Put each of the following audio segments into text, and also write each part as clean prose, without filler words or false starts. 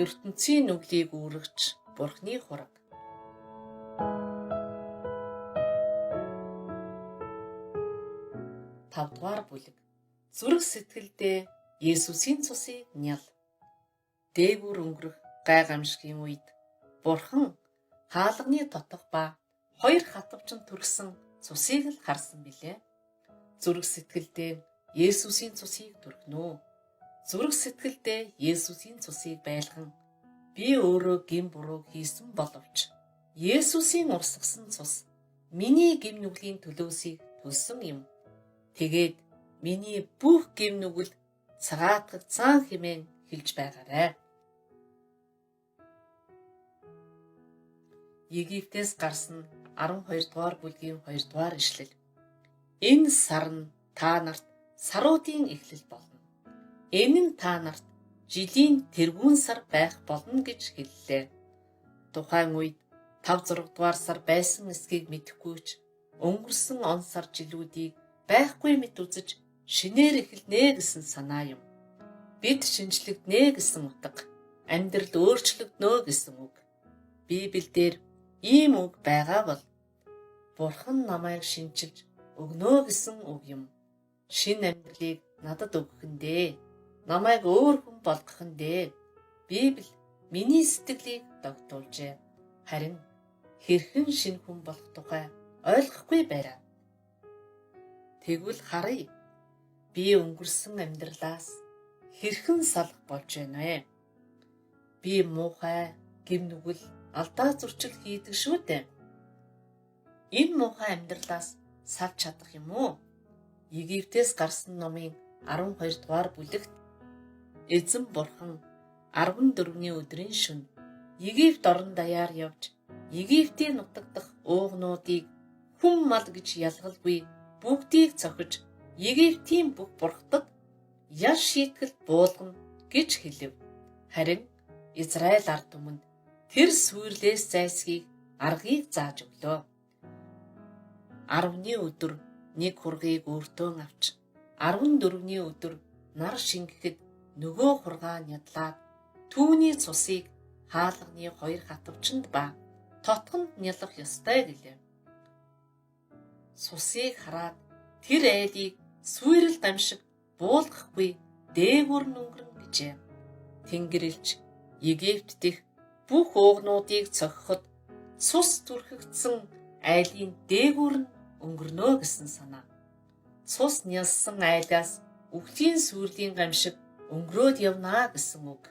ертөнцийн нүглийг үүрэгч Бурхны хураг. Тавдугаар бүлэг. Зүрх сэтгэлдээ Есүсийн цусыг нял. Дээгүүр өнгөрөх гайхамшигын үед Бурхан хаалганы тотог ба хоёр хатвчин төрсөн цусыг л харсан билээ. Зүрх сэтгэлдээ Есүсийн цусыг төрхнөө. Зүрх сэтгэлдээ Есүсийн цусыг байлган би өөрөө гин буруу хийсэн боловч Есүсийн урсгасан цус миний гин нүглийн төлөөсийг төлсөн юм. Тэгээд миний бүх гин нүгэл цагаатгагцсан хэмээн хэлж байгаарай. Египтээс гарсан 12 дугаар бүлгийн 2 дугаар ишлэл. Энэ сар нь та нарт саруудын эхлэл болно. Энэ нь та нарт жилийн тэргүүн сар байх болно гэж хэллээ. Тухайн үед 5-6 дугаар сар байсан эсхийг мэдэхгүй ч өнгөрсөн он сар жилүүдийг байхгүй мэт үзэж шинээр эхэлнэ гэсэн санаа юм. Бид шинжлэгднэ гэсэн утга, амьдрал өөрчлөгднө гэсэн үг. Библиэлд ийм үг байгаа бол Бурхан намайг шинчилж өгнө гэсэн үг юм. Шинэ амьдралыг надад өгөхдөө, намайг өөр хүн болгохдөө Библи миний сэтгэлийг догтуулжээ. Харин хэрхэн шинэ хүн болох тухай ойлгохгүй байна. Тэгвэл харъя. Би өнгөрсөн амьдралаас хэрхэн салах болж байна вэ? Би муухай, гим нүгэл, алдаа зурчил хийдэг шүү дээ. Энэ муухай амьдралаас салж чадах юм уу? Египтээс гарсан номын 12 дугаар бүлэгт Эзэн Бурхан 14-ний өдрийн шөнө Египт орон даяар явж Египтийн нутаг дахь уугнуудыг хүн мал гэж ялгалгүй бүгдийг цохиж Египтийн бүх бурхтад ял шийтгэл буулгана гэж хэлэв. Харин Израиль ард түмэнд тэр сүйрлээс зайлсхийх аргыг зааж өглөө. 10-ний өдөр нэг хургийг өөртөө авч 14-ний өдөр нар шингэхэд нөгөө хургаа нядлаад түүний цусыг хаалганы хоёр хатвчинд ба тотгонд нялах ёстой гэлээ. Цусыг хараад тэр айлыг сүйрэл гамшиг буулгахгүй дээгүүр өнгөрнө гэжээ. Тэнгэрлэгч Египт дэх бүх уугнуудыг цохиход цус түрхэгдсэн айлын дээгүүр нь өнгөрнө гэсэн санаа. Цус нялсан айлаас үхлийн сүрлийн гамшиг өнгөрөөд явнаа гэсэн үг.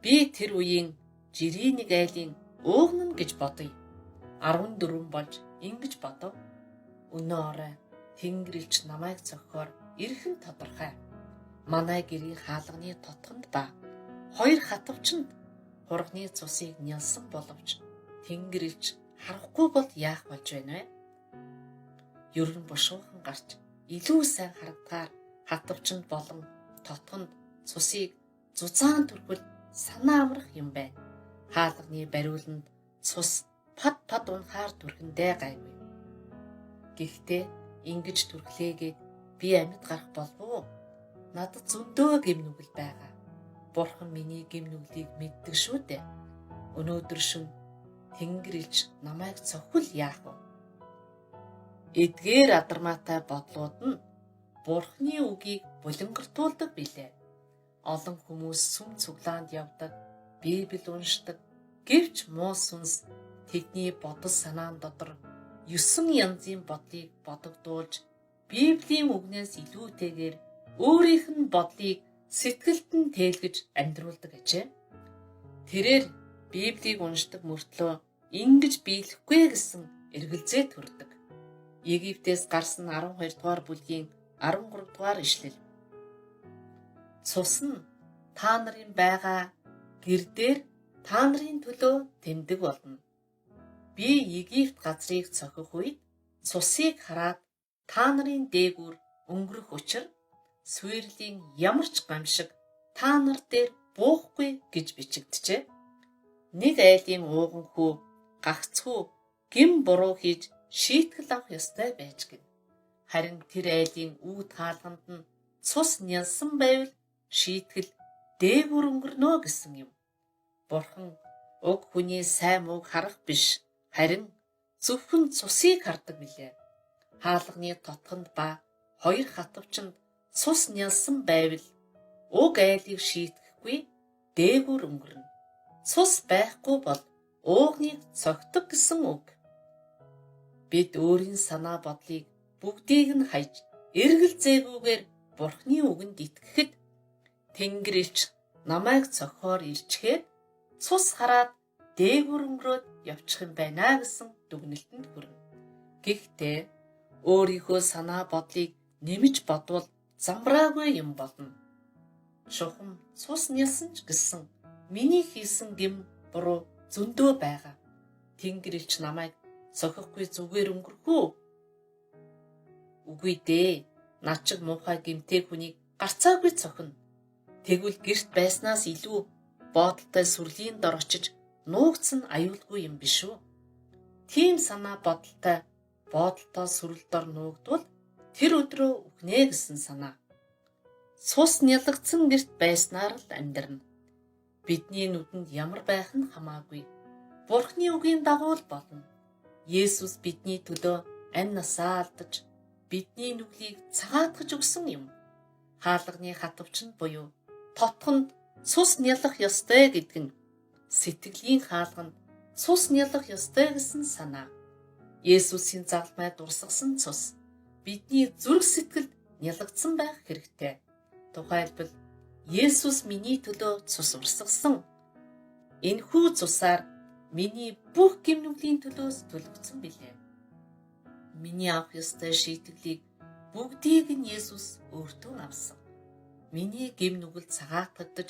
Би тэр үеийн жирийн нэг айлын уугнана гэж бодъё. 14 болж ингэж бодов. Өнөө орой Тэнгэрлэгч намайг цохихоор эрхэн тодорхой. Манай гэрийн хаалганы тотгонд ба хоёр хатвчинд хурганы цусыг нялсан боловч Тэнгэрлэгч харахгүй бол яах болж байна вэ? Ер нь бушуухан гарч илүү сайн харагдгаар хатвчинд болон тотгонд цусыг зузаан түрхвэл санаа амрах юм байна. Хаалганы бариуланд цус пад унахаар түрхэндээ гайгүй. Гэхдээ ингэж түрхлээгээд би амьд гарах болов уу? Надад зөндөө гим нүгэл байгаа. Бурхан миний гим нүглийг мэддэг шүү дээ. Өнөөдөр шөнө Тэнгэрлэгч намайг цохвол яах вэ? Эдгээр адармаатай бодлууд нь Бурханы үгийг булингартуулдаг билээ. Олон хүмүүс сүм цуглаанд явдаг, Библи уншдаг, гэвч муу сүнс тэдний бодол санаан дотор 9 янзын бодлыг бодогдуулж Библийн үгнээс илүүтэйгээр өөрийнх нь бодлыг сэтгэлд нь тээлгэж амьдруулдаг гэжээ. Тэрээр Библийг уншдаг мөртлөө ингэж биелэхгүй гэсэн эргэлзээ төрдөг. Египтээс гарсан 12 дугаар бүлгийн 13 дугаар ишлэл. Цус нь та нарын байгаа гэр дээр та нарын төлөө тэмдэг болно. Би Египт газрыг цохих үед цусыг хараад та нарын дээгүүр өнгөрөх учир сүйрлийн ямар ч гамшиг та нар дээр буухгүй гэж бичигджээ. Нэг айлын ууган хүү гагцхүү гим буруу хийж шийтгэл авах ёстой байж гин. Харин тэр айлын үүд хаалганд нь цус нялсан байвал шийтгэл дээгүүр өнгөрнө гэсэн юм. Бурхан уг хүний сайн мууг харах биш, харин зөвхөн цусыг хардаг билээ. Хаалганы тотгонд ба хоёр хатвчанд цус нялсан байвал уг айлыг шийтгэхгүй дээгүүр өнгөрнө. Цус байхгүй бол уугныг цогтөг гэсэн үг. Бид өөрийн санаа бодлыг бүгдийг нь хайж эргэл зээгүүгээр Бурхны үгэнд итгэхэд Тэнгэр элч намайг цохоор ирчгээд цус хараад дээгүүр өнгөрөөд явчих юм байна гэсэн дүгнэлтэнд хүрнэ. Гэхдээ өөрийнхөө санаа бодлыг нэмж бодвол замбраагүй юм болно. Шухам цус нялсан ч гэсэн миний хийсэн гэм буруу зөндөө байгаа. Тэнгэр элч намайг цохихгүй зүгээр өнгөрөх үү? Үгүй дээ. Над чиг муухай гэмтэй хүнийг гарцаагүй цохино. Тэгвэл гэрт байснаас илүү боодолтой сүрлийн дор очиж нуугдсан аюулгүй юм биш үү? Тийм санаа бодолтой боодолтой сүрэл дор нуугдвал тэр өдрөө үхнэ гэсэн санаа. Цус нялгдсан гэрт байснаар л амьдрна. Бидний нүдэнд ямар байх нь хамаагүй. Бурхны үгийн дагуу л болно. Есүс бидний төлөө амь насаа алдаж бидний нүглийг цагаатгаж өгсөн юм. Хаалганы хатвчнд буюу тотгонд цус нялах ёстой гэдэг нь сэтгэлийн хаалганд цус нялах ёстой гэсэн санаа. Есүсийн загалмай дурсгасан цус бидний зүрх сэтгэлд нялгдсан байх хэрэгтэй. Тухайлбал Есүс миний төлөө цус урсгасан. Энэхүү цусаар миний бүх гэм нүглийн төлөөс төлөгдсөн билээ. Миний авах ёстой шийтгэлийг бүгдийг нь Есүс өөртөө авсан. Миний гэм нүгэл цагаатгагдаж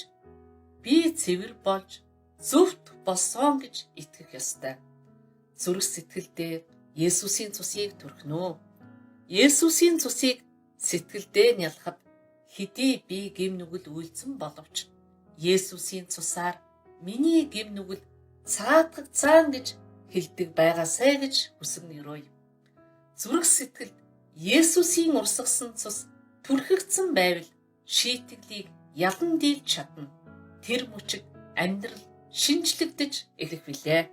би цэвэр болж зөвхт болсон гэж итгэх ёстой. Зүрх сэтгэлдээ Есүсийн цусыг төрхнөө. Есүсийн цусыг сэтгэлдээ нялхад хэдий би гэм нүгэл үйлцэн боловч Есүсийн цусаар миний гэм нүгэл цагаатгагдсан гэж хэлдэг байгаасай гэж хүсэн өрөөе. Зүрх сэтгэлд Есүсийн урсгасан цус түрхэгдсэн байвал шийтгэлийг ялан дийлж чадна. Тэр мөчиг амьдрал шинжлэгдэж эхлэх билээ.